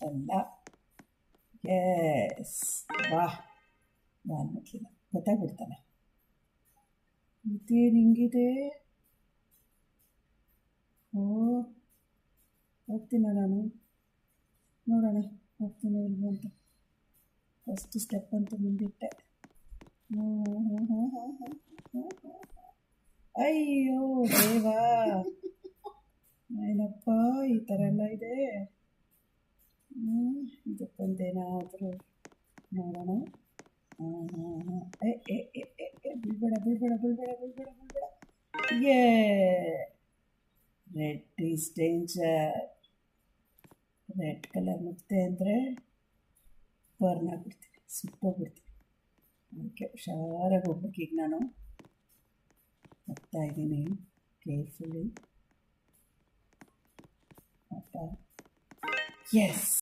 ಅಂತಲ್ಲ. ಎಸ್, ವಾಹ್, ನಾನು ಮುಟ್ಲಿಲ್ಲ, ಗೊತ್ತಾಗ್ಬಿಡ್ತಾನೆ. ಇದೇನು ಹಿಂಗಿದೆ? ಓ, ಹೋಗ್ತೀನ ನಾನು, ನೋಡೋಣ ಹೋಗ್ತೀನಿ ಇಲ್ವ ಅಂತ. ಫಸ್ಟ್ ಸ್ಟೆಪ್ ಅಂತೂ ಮುಂದಿಟ್ಟೆ. ಅಯ್ಯೋ ದೇವಾ, ಏನಪ್ಪ ಈ ಥರ ಎಲ್ಲ ಇದೆ. ಇದಕ್ಕೊಂದೇನಾದರೂ ನೋಡೋಣ. ಬಿಡ್ಬೇಡ ಬಿಡ್ಬೇಡ ಬಿಡ್ಬೇಡ ಬಿಡ್ಬೇಡ ಬಿಡ್ಬೇಡ. ಏ, red is danger. Red colour ಮುಟ್ತೆ ಅಂದರೆ ಬರ್ನ್ ಆಗಿಬಿಡ್ತೀನಿ, ಸುಟ್ಟೋಗ್ಬಿಡ್ತೀನಿ. ಅದಕ್ಕೆ ಹುಷಾರಾಗಿ ಹೋಗ್ಬೇಕು. ಈಗ ನಾನು ಹೋಗ್ತಾ ಇದ್ದೀನಿ ಕೇರ್ಫುಲಿ. ಎಸ್.